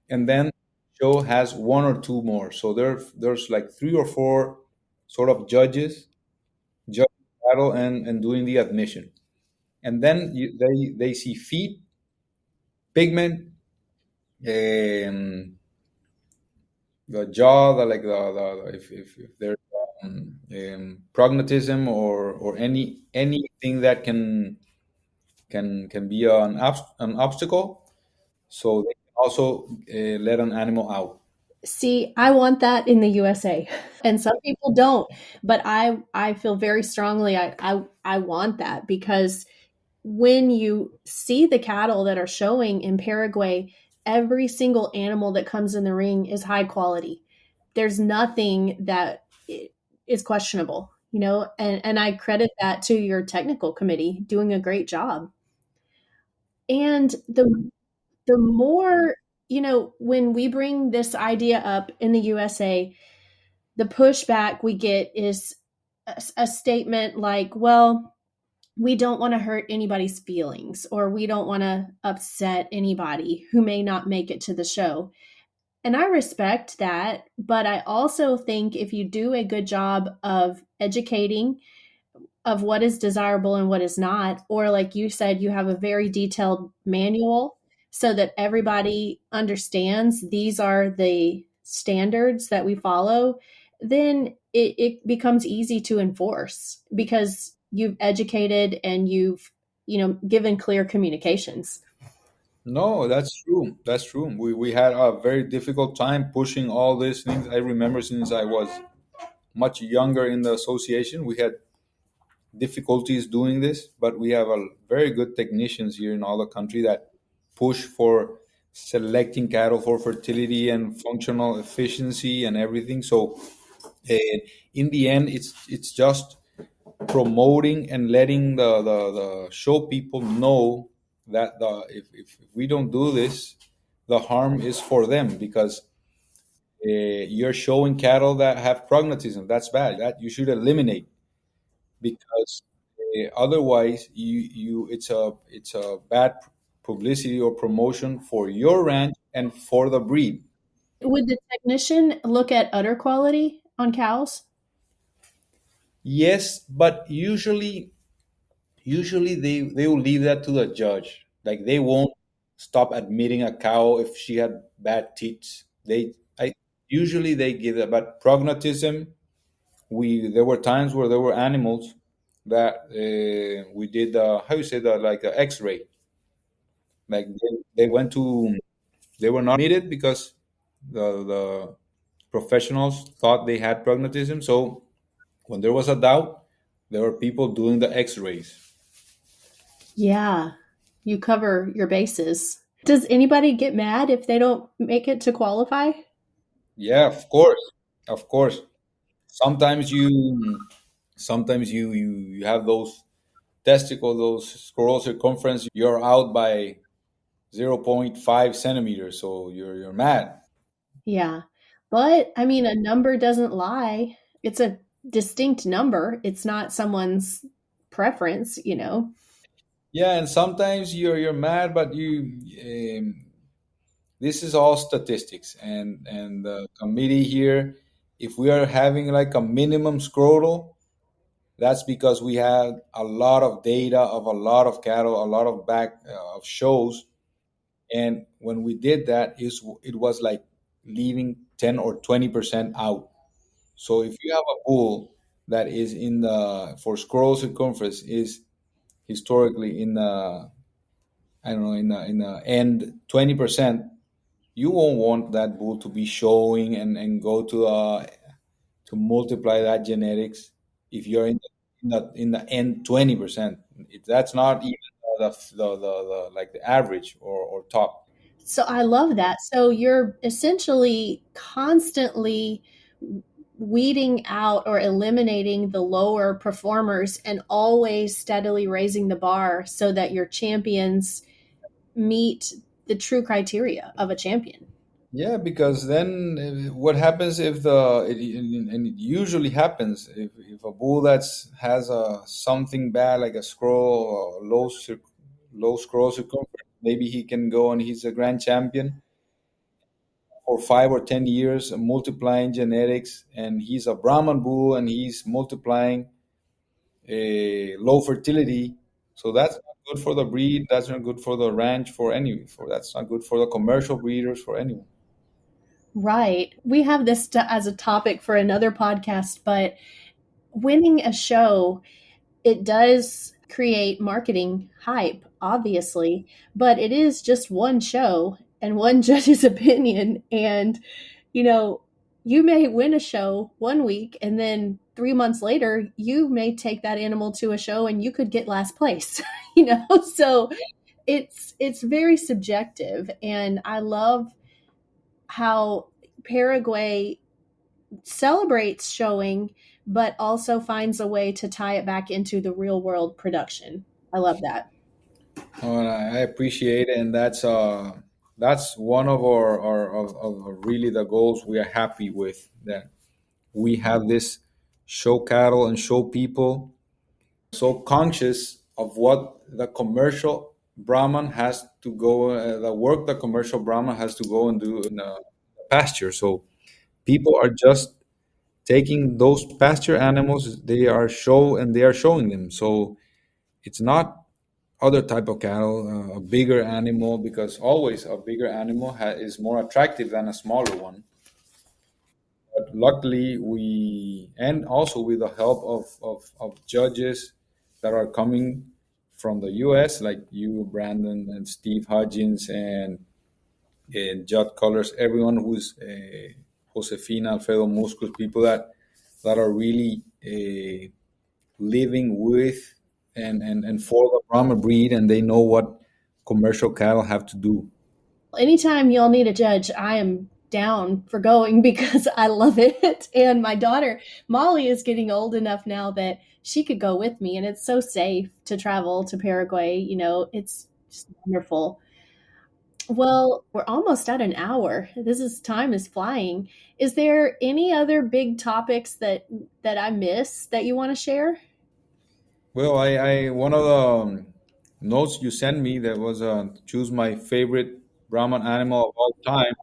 and then show has one or two more. So there's like three or four sort of judges judging battle and doing the admission, and then they see feet, pigment, um, the jaw, if there's prognatism or anything that can be an obstacle. So they can also let an animal out. See, I want that in the USA. And some people don't, but I feel very strongly I want that because when you see the cattle that are showing in Paraguay, every single animal that comes in the ring is high quality. There's nothing that is questionable, and I credit that to your technical committee doing a great job. And the more, when we bring this idea up in the USA, the pushback we get is a statement like, well, we don't want to hurt anybody's feelings or we don't want to upset anybody who may not make it to the show. And I respect that, but I also think if you do a good job of educating of what is desirable and what is not, or like you said, you have a very detailed manual so that everybody understands these are the standards that we follow, then it becomes easy to enforce because you've educated and you've given clear communications. No, that's true. That's true. We had a very difficult time pushing all these things. I remember since I was much younger in the association, we had difficulties doing this, but we have a very good technicians here in all the country that push for selecting cattle for fertility and functional efficiency and everything. So in the end, it's just promoting and letting the show people know that if we don't do this, the harm is for them because you're showing cattle that have prognatism. That's bad. That you should eliminate because otherwise it's a bad publicity or promotion for your ranch and for the breed. Would the technician look at udder quality on cows? Yes, but usually they will leave that to the judge. Like they won't stop admitting a cow if she had bad teeth. I usually they give that, but prognatism, we there were times where there were animals that we did how you say that, like an X-ray. Like they went to, they were not admitted because the professionals thought they had prognatism. So when there was a doubt, there were people doing the X-rays. Yeah, you cover your bases. Does anybody get mad if they don't make it to qualify? Yeah, of course, of course. Sometimes you have those testicles, those scroll circumference. You're out by 0.5 centimeters, so you're mad. Yeah. But I mean, a number doesn't lie. It's a distinct number. It's not someone's, preference, you know. Yeah, and sometimes you're mad, but this is all statistics, and the committee here, if we are having like a minimum scrotal, that's because we had a lot of data of a lot of cattle, a lot of back of shows, and when we did that, it was like leaving 10 or 20% out. So if you have a bull that is in the for scroll circumference is historically in the, I don't know, in the end 20%, you won't want that bull to be showing and go to multiply that genetics if you're in the end 20%. That's not even the like the average or top. So I love that. So you're essentially constantly weeding out or eliminating the lower performers and always steadily raising the bar so that your champions meet the true criteria of a champion. Yeah, because then what happens if and it usually happens if a bull has a something bad like a scroll or low scroll circumference, maybe he can go and he's a grand champion for 5 or 10 years multiplying genetics, and he's a Brahman bull and he's multiplying low fertility. So that's not good for the breed. That's not good for the ranch for any. For that's not good for the commercial breeders for anyone. Right. We have this as a topic for another podcast, but winning a show, it does create marketing hype, obviously, but it is just one show and one judge's opinion. And, you know, you may win a show one week and then 3 months later, you may take that animal to a show and you could get last place, you know? So it's very subjective. And I love how Paraguay celebrates showing, but also finds a way to tie it back into the real world production. I love that. Oh, and I appreciate it, and that's one of of really the goals we are happy with, that we have this show cattle and show people so conscious of what the commercial Brahman has to go, the work the commercial Brahman has to go and do in the pasture. So people are just taking those pasture animals, they are showing them. So it's not other type of cattle, a bigger animal, because always a bigger animal is more attractive than a smaller one. But luckily, and also with the help of judges that are coming from the U.S., like you, Brandon, and Steve Hudgens, and Judd Colors, everyone who's Josefina, Alfredo Muscos, people that are really living with and for the Brahma breed, and they know what commercial cattle have to do. Anytime y'all need a judge, I am down for going because I love it. And my daughter, Molly, is getting old enough now that she could go with me, and it's so safe to travel to Paraguay. You know, it's just wonderful. Well, we're almost at an hour. Time is flying. Is there any other big topics that I miss that you want to share? Well, I one of the notes you sent me that was choose my favorite Brahman animal of all time.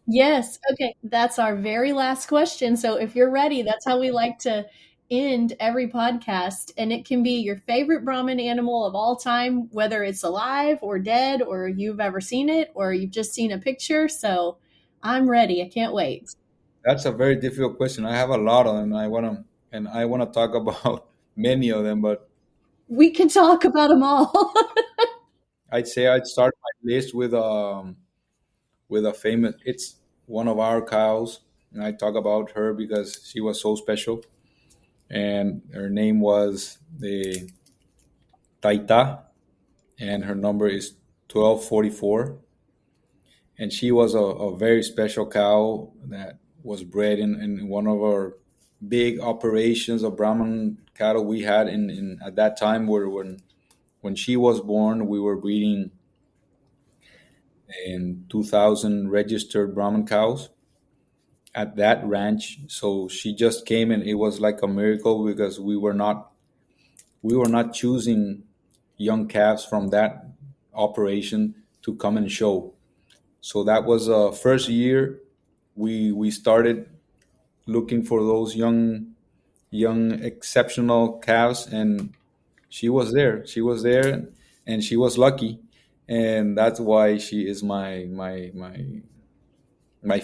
Yes. Okay. That's our very last question. So if you're ready, that's how we like to end every podcast. And it can be your favorite Brahmin animal of all time, whether it's alive or dead, or you've ever seen it, or you've just seen a picture. So I'm ready. I can't wait. That's a very difficult question. I have a lot of them. I want to talk about many of them, but We can talk about them all. I'd say I'd start my list with a famous. It's one of our cows, and I talk about her because she was so special, and her name was the Taita, and her number is 1244, and she was a very special cow that was bred in one of our big operations of Brahman cattle we had in at that time, where when she was born we were breeding in 2000 registered Brahman cows at that ranch. So she just came, and it was like a miracle because we were not we were not choosing young calves from that operation to come and show. So that was first year we started looking for those young exceptional calves, and she was there. She was there, and she was lucky, and that's why she is my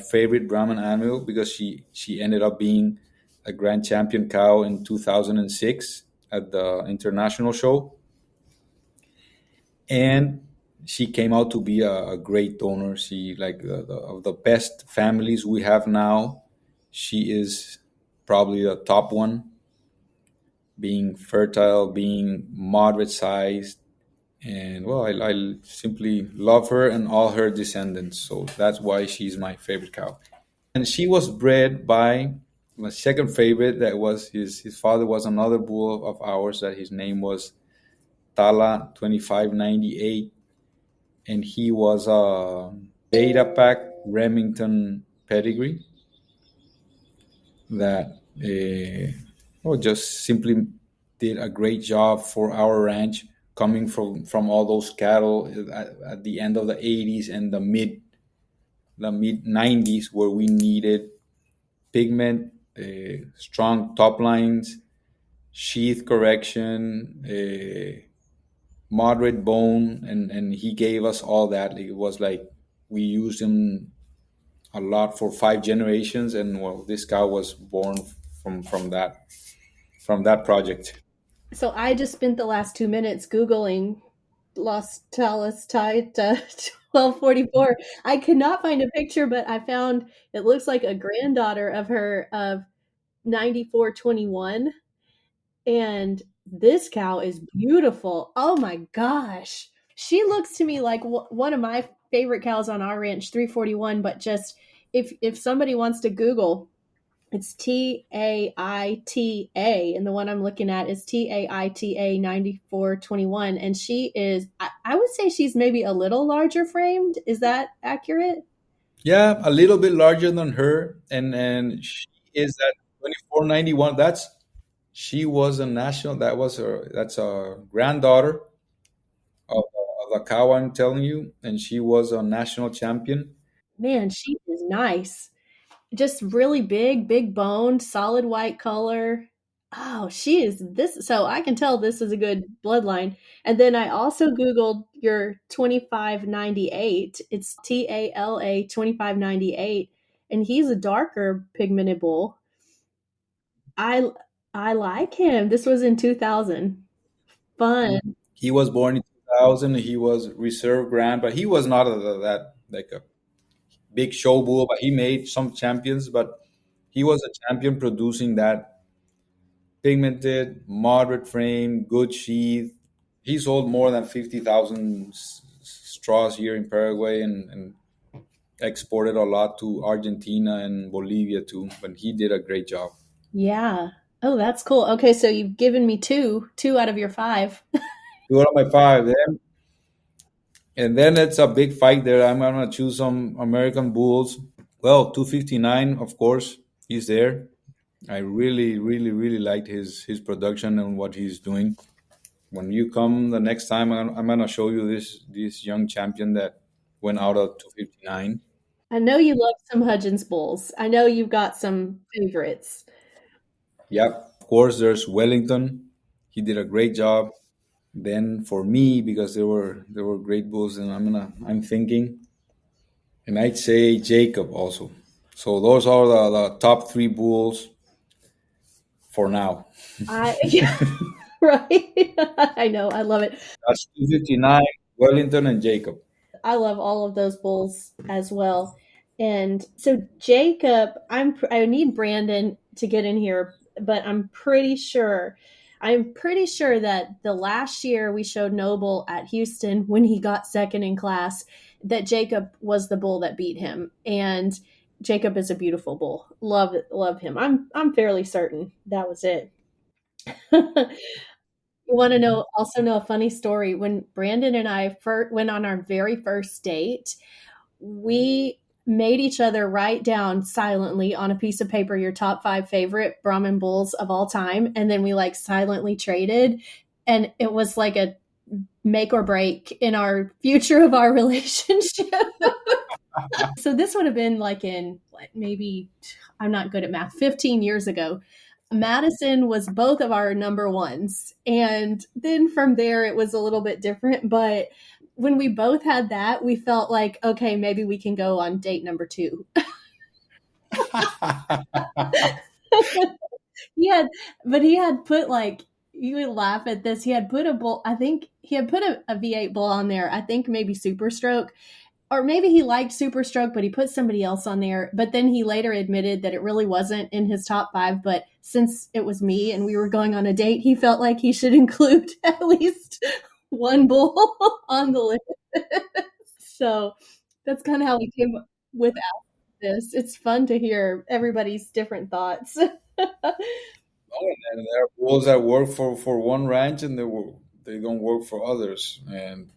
favorite Brahman animal, because she ended up being a grand champion cow in 2006 at the international show, and she came out to be a great donor. She like of the best families we have now. She is probably the top one, being fertile, being moderate sized, and well, I simply love her and all her descendants. So that's why she's my favorite cow. And she was bred by my second favorite. That was his father was another bull of ours that his name was Tala 2598, and he was a Beta Pack Remington pedigree that just simply did a great job for our ranch, coming from all those cattle at the end of the 80s and the mid 90s, where we needed pigment, strong top lines, sheath correction, moderate bone, and he gave us all that. It was like we used him a lot for 5 generations, and well, this cow was born from that project. So I just spent the last 2 minutes Googling Los Talas tied 1244. I could not find a picture, but I found it looks like a granddaughter of her of 9421. And this cow is beautiful. Oh my gosh. She looks to me like one of my favorite cows on our ranch, 341, but just if somebody wants to Google, it's TAITA, and the one I'm looking at is TAITA 9421. And she is, I would say she's maybe a little larger framed. Is that accurate? Yeah, a little bit larger than her, and she is at 2491. She was a national. That's a granddaughter of the cow I'm telling you, and she was a national champion. Man, she is nice. Just really big boned, solid white color. Oh, she is this. So I can tell this is a good bloodline. And then I also Googled your 2598. It's TALA 2598. And he's a darker pigmented bull. I I like him. This was in 2000. Fun. He was born in 2000. He was reserve grand, but he was not that like a big show bull. But he made some champions. But he was a champion producing that pigmented, moderate frame, good sheath. He sold more than 50,000 straws here in Paraguay, and exported a lot to Argentina and Bolivia too. But he did a great job. Yeah. Oh, that's cool. Okay, so you've given me two out of your five. 2 out of my 5. And then it's a big fight there. I'm gonna choose some American bulls. Well, 259, of course, he's there. I really, really, really liked his production and what he's doing. When you come the next time, I'm gonna show you this young champion that went out of 259. I know you love some Hudgens bulls. I know you've got some favorites. Yep. Of course, there's Wellington. He did a great job. Then for me, because there were great bulls, and I'm thinking, and I'd say Jacob also. So those are the top 3 bulls for now. Yeah, right. I know. I love it. That's 259, Wellington, and Jacob. I love all of those bulls as well. And so Jacob, I need Brandon to get in here, but I'm pretty sure that the last year we showed Noble at Houston when he got second in class, that Jacob was the bull that beat him. And Jacob is a beautiful bull. Love him. I'm fairly certain that was it. You want to know a funny story? When Brandon and I went on our very first date, we made each other write down silently on a piece of paper your top 5 favorite Brahman bulls of all time, and then we like silently traded. And it was like a make or break in our future of our relationship. So this would have been like in maybe, I'm not good at math, 15 years ago. Madison was both of our number ones. And then from there, it was a little bit different. But when we both had that, we felt like, okay, maybe we can go on date number 2. He had put like, you would laugh at this. He had put a bull, I think he had put a V8 bull on there. I think maybe Super Stroke, or maybe he liked Super Stroke, but he put somebody else on there. But then he later admitted that it really wasn't in his top 5. But since it was me and we were going on a date, he felt like he should include at least one bull on the list. So that's kind of how we came up with this. It's fun to hear everybody's different thoughts. And there are bulls that work for one ranch and they don't work for others. And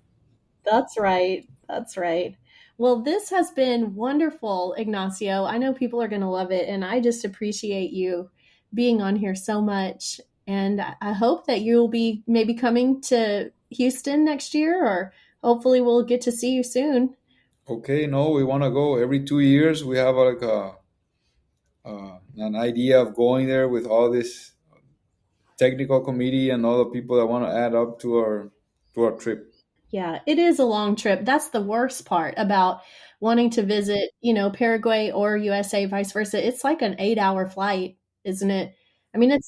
That's right. That's right. Well, this has been wonderful, Ignacio. I know people are going to love it, and I just appreciate you being on here so much. And I hope that you'll be maybe coming to Houston next year, or hopefully we'll get to see you soon. okay, no, we want to go every 2 years. We have like an idea of going there with all this technical committee and all the people that want to add up to our trip. Yeah, it is a long trip. That's the worst part about wanting to visit, Paraguay or USA, vice versa. It's like an 8-hour flight, isn't it? I mean,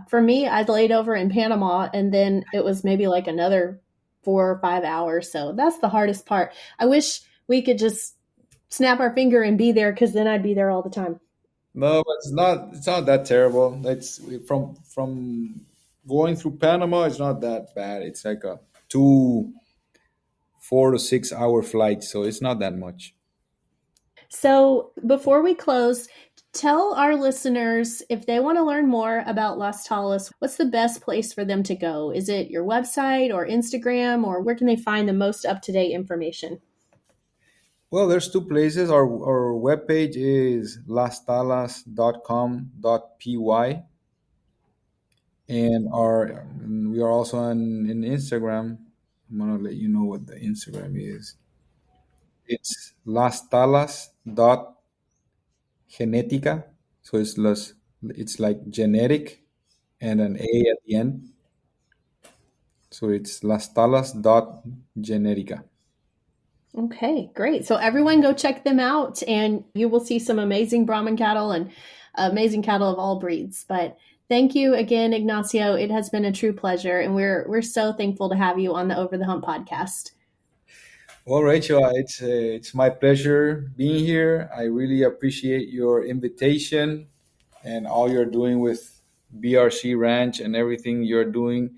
for me, I laid over in Panama and then it was maybe like another 4 or 5 hours. So that's the hardest part. I wish we could just snap our finger and be there, because then I'd be there all the time. No, but it's not that terrible. It's from going through Panama, it's not that bad. It's like a 4 to 6 hour flight, so it's not that much. So before we close, tell our listeners, if they want to learn more about Las Talas, what's the best place for them to go? Is it your website or Instagram, or where can they find the most up-to-date information? Well, there's 2 places. Our webpage is lastalas.com.py, and we are also on in Instagram. I'm gonna let you know what the Instagram is. It's lastalas.genetica. So it's like genetic and an A at the end. So it's lastalas.genetica. Okay, great. So everyone go check them out, and you will see some amazing Brahman cattle and amazing cattle of all breeds. But thank you again, Ignacio. It has been a true pleasure, and we're so thankful to have you on the Over the Hump podcast. Well, Rachel, it's my pleasure being here. I really appreciate your invitation and all you're doing with BRC Ranch, and everything you're doing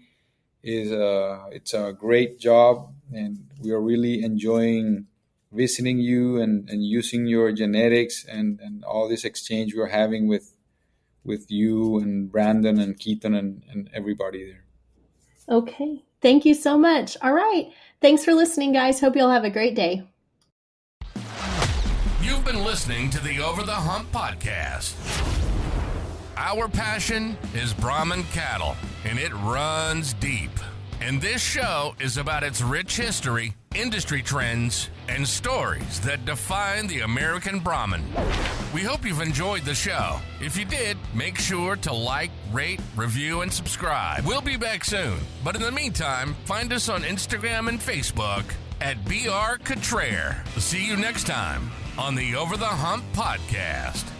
it's a great job, and we are really enjoying visiting you and using your genetics and all this exchange we're having with you and Brandon and Keaton and everybody there. Okay. Thank you so much. All right. Thanks for listening, guys. Hope you'll have a great day. You've been listening to the Over the Hump podcast. Our passion is Brahman cattle, and it runs deep. And this show is about its rich history, industry trends, and stories that define the American Brahman. We hope you've enjoyed the show. If you did, make sure to like, rate, review, and subscribe. We'll be back soon. But in the meantime, find us on Instagram and Facebook at BR Cottrare. See you next time on the Over the Hump podcast.